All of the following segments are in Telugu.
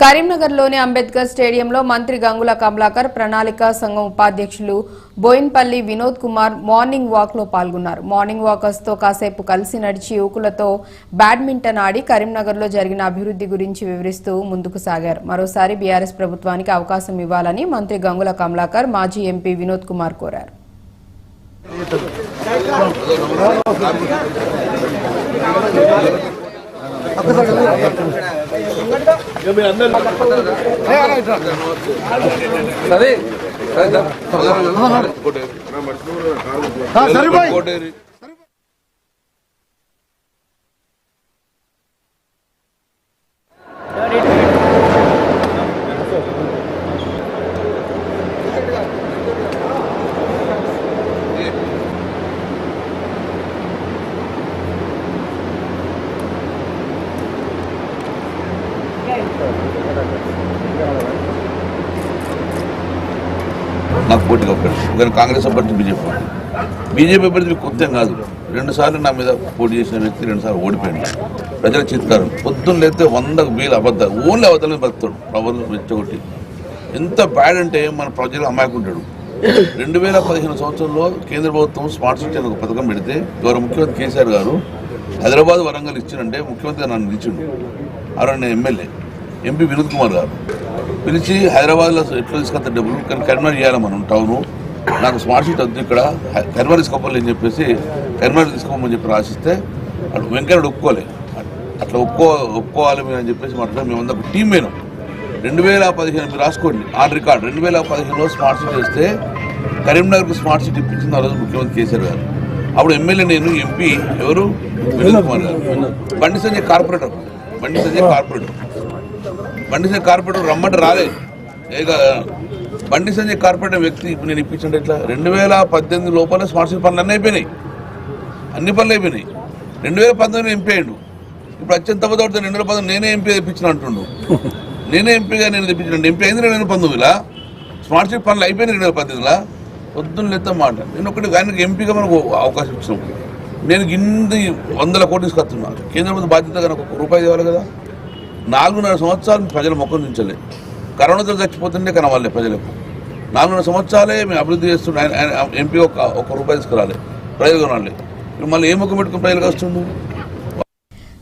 కరీంనగర్లోని అంబేద్కర్ స్టేడియంలో మంత్రి గంగుల కమలాకర్ ప్రణాళిక సంఘం ఉపాధ్యక్షులు బోయిన్పల్లి వినోద్ కుమార్ మార్నింగ్ వాక్ లో పాల్గొన్నారు. మార్నింగ్ వాకర్స్ తో కాసేపు కలిసి నడిచి యువకులతో బ్యాడ్మింటన్ ఆడి కరీంనగర్లో జరిగిన అభివృద్ధి గురించి వివరిస్తూ ముందుకు సాగారు. మరోసారి బీఆర్ఎస్ ప్రభుత్వానికి అవకాశం ఇవ్వాలని మంత్రి గంగుల కమలాకర్ మాజీ ఎంపీ వినోద్ కుమార్ కోరారు. నాకు పోటీగా ఒకటి కాంగ్రెస్ అభ్యర్థి బీజేపీ అభ్యర్థి కొత్త కాదు. 2 సార్లు నా మీద పోటీ చేసిన వ్యక్తి 2 సార్లు ఓడిపోయింది. ప్రజల చిత్కారం పొద్దున్న లేస్తే 100,000 అబద్ధాలు, ఓన్లీ అబద్ధాలను బతుకుతాడు. ప్రవర్లు రెచ్చగొట్టి ఎంత బ్యాడ్ అంటే మన ప్రజలు అమాయకుంటాడు. 2015 సంవత్సరంలో కేంద్ర ప్రభుత్వం స్మార్ట్ సిటీ అనే ఒక పథకం పెడితే గౌరవ ముఖ్యమంత్రి కేసీఆర్ గారు హైదరాబాద్ వరంగల్ ఇచ్చిందంటే ముఖ్యమంత్రి నన్ను ఇచ్చిండు. నేను ఎమ్మెల్యే ఎంపీ వినోద్ కుమార్ గారు పిలిచి హైదరాబాద్లో ఎట్లా తీసుకొస్తా డబ్బులు కానీ కరీంనగర్ చేయాలి మనం టౌను, నాకు స్మార్ట్ సిటీ వద్దు, ఇక్కడ కరీంనగర్ తీసుకోవాలి అని చెప్పేసి కరీంనగర్ తీసుకోమని చెప్పి రాసిస్తే అటు వెంకయ్య ఒప్పుకోలే. అట్లా ఒప్పుకోవాలి మీరు అని చెప్పేసి మాట్లాడి మేమంతా ఒక టీం పోయినాం. 2015 మీరు రాసుకోండి ఆన్ రికార్డ్. 2015లో స్మార్ట్ సిటీ వస్తే కరీంనగర్కు స్మార్ట్ సిటీ ఇప్పించింది ఆ రోజు ముఖ్యమంత్రి కేసీఆర్ గారు. అప్పుడు ఎమ్మెల్యే నేను, ఎంపీ ఎవరు వినోద్ కుమార్ గారు. బండి సంజయ్ కార్పొరేటర్ రమ్మంటే రాలే. బండి సంజయ్ కార్పొరేటర్ వ్యక్తి ఇప్పుడు నేను ఇప్పించండి ఎట్లా? 2018 లోపల స్మార్ట్ సిటీ పనులు అన్నీ అయిపోయినాయి. 2019 ఎంపీ అయ్యాడు. ఇప్పుడు అత్యంత తప్పదవుతుంది 2019 నేనే ఎంపీ తెప్పించిన అంటుండు. నేనే ఎంపీగా నేను తెప్పించాను. ఎంపీ అయింది 2019లో. స్మార్ట్ సిటీ పనులు అయిపోయినాయి 2018లో. పొద్దున్న లెత్త మాట నేను ఒకటి ఆయనకి ఎంపీగా మనకు అవకాశం ఇచ్చినాం. నేను ఇన్ని 100 కోట్లు తీసుకొస్తున్నా. కేంద్ర ప్రభుత్వం బాధ్యతగా నాకు ₹1 ఇవ్వాలి కదా. 4.5 సంవత్సరాలు ప్రజల మొక్కలు నుంచలే, కరోనాతో చచ్చిపోతుండే కనవాలే ప్రజలకు. 4.5 సంవత్సరాలే మేము అభివృద్ధి చేస్తుండే. ఆయన ఎంపీ ₹1 తీసుకురాలి, ప్రజలు కొనాలి. మళ్ళీ ఏ ముఖం పెట్టుకుని ప్రజలకు వస్తుండు?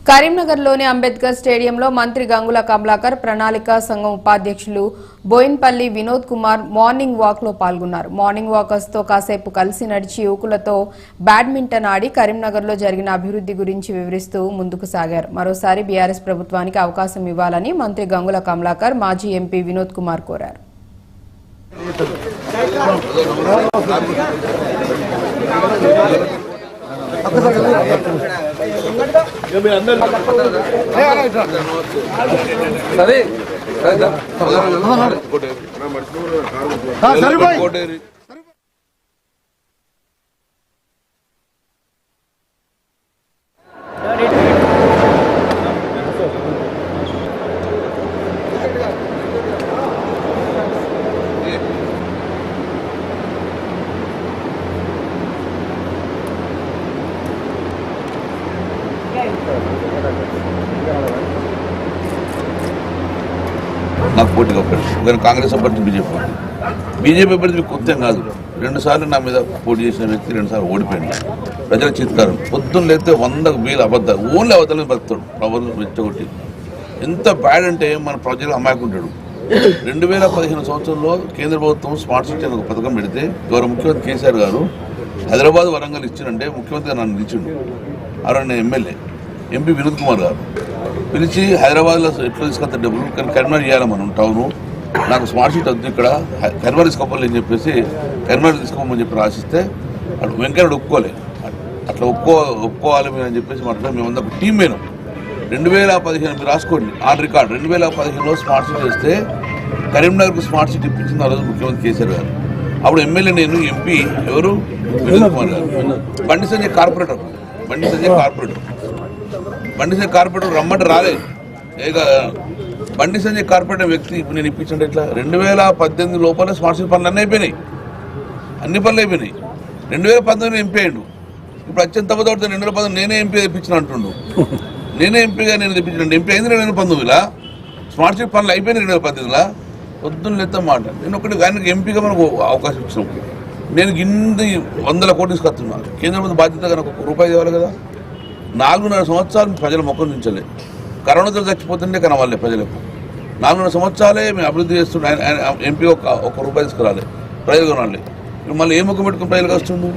కరీంనగర్లోని అంబేద్కర్ స్టేడియంలో మంత్రి గంగుల కమలాకర్ ప్రణాళిక సంఘం ఉపాధ్యక్షులు బోయిన్పల్లి వినోద్ కుమార్ మార్నింగ్ వాక్ లో పాల్గొన్నారు. మార్నింగ్ వాకర్స్ తో కాసేపు కలిసి నడిచి యువకులతో బ్యాడ్మింటన్ ఆడి కరీంనగర్లో జరిగిన అభివృద్ధి గురించి వివరిస్తూ ముందుకు సాగారు. మరోసారి బీఆర్ఎస్ ప్రభుత్వానికి అవకాశం ఇవ్వాలని మంత్రి గంగుల కమలాకర్ మాజీ ఎంపీ వినోద్ కుమార్ కోరారు. నాకు పోటీగా ఒకటి కాంగ్రెస్ అభ్యర్థి బీజేపీ అభ్యర్థి కొత్త కాదు. 2 సార్లు నా మీద పోటీ చేసిన వ్యక్తి 2 సార్లు ఓడిపోయింది. ప్రజల చిత్కారం పొద్దున్న లేస్తే 100,000 అబద్ధాలు, ఓన్లీ అబద్ధాలను బతుకుతాడు. ప్రవర్లు రెచ్చగొట్టి ఎంత బ్యాడ్ అంటే మన ప్రజలు అమాయకుంటాడు. 2015 సంవత్సరంలో కేంద్ర ప్రభుత్వం స్మార్ట్ సిటీ అనే ఒక పథకం పెడితే గౌరవ ముఖ్యమంత్రి కేసీఆర్ గారు హైదరాబాద్ వరంగల్ ఇచ్చిందంటే ముఖ్యమంత్రి నన్ను ఇచ్చిండు. నేను ఎమ్మెల్యే ఎంపీ వినోద్ కుమార్ గారు పిలిచి హైదరాబాద్లో ఎట్లా తీసుకొస్తా డబ్బులు కానీ కరీంనగర్ చేయాలి మనం టౌను, నాకు స్మార్ట్ సిటీ వద్దు, ఇక్కడ కరీంనగర్ తీసుకోవాలి అని చెప్పేసి కరీంనగర్ తీసుకోమని చెప్పి రాసిస్తే అటు వెంకయ్య ఒప్పుకోలే. అట్లా ఒప్పుకోవాలి మీరు అని చెప్పేసి మాట్లాడి మేమంతా ఒక టీం పోయినాం. 2015 మీరు రాసుకోండి ఆన్ రికార్డ్. 2015లో స్మార్ట్ సిటీ వస్తే కరీంనగర్కు స్మార్ట్ సిటీ ఇప్పించింది ఆ రోజు ముఖ్యమంత్రి కేసీఆర్ గారు. అప్పుడు ఎమ్మెల్యే నేను, ఎంపీ ఎవరు వినోద్ కుమార్ గారు. బండి సంజయ్ కార్పొరేటర్ రమ్మంటే రాలే. బండి సంజయ్ కార్పొరేటర్ వ్యక్తి ఇప్పుడు నేను ఇప్పించండి ఎట్లా? 2018 లోపల స్మార్ట్ సిటీ పనులు అన్నీ అయిపోయినాయి. 2019 ఎంపీ అయ్యాడు. ఇప్పుడు అత్యంత తప్పదవుతుంది 2019 నేనే ఎంపీ తెప్పించిన అంటుండు. నేనే ఎంపీగా నేను తెప్పించాను. ఎంపీ అయింది 2019లో. స్మార్ట్ సిటీ పనులు అయిపోయినాయి 2018లా. పొద్దున్న లేత మాట నేను ఒకటి ఆయనకి ఎంపీగా మనకు అవకాశం ఇచ్చినాం. నేను ఇన్ని 100 కోట్లు తీసుకొస్తున్నాను. కేంద్ర మంత్రి బాధ్యతగా నాకు ₹1 ఇవ్వాలి కదా. 4.5 సంవత్సరాలు ప్రజల మొక్కలు నుంచలే కరోనాతో చచ్చిపోతుండే కనవాలే ప్రజలకు. 4.5 సంవత్సరాలే మేము అభివృద్ధి చేస్తున్నాం. ఆయన ఎంపీ ₹1 తీసుకురాలి, ప్రజలు కొనాలి. మళ్ళీ ఏ ముఖం పెట్టుకుని ప్రజలకు వస్తుంది?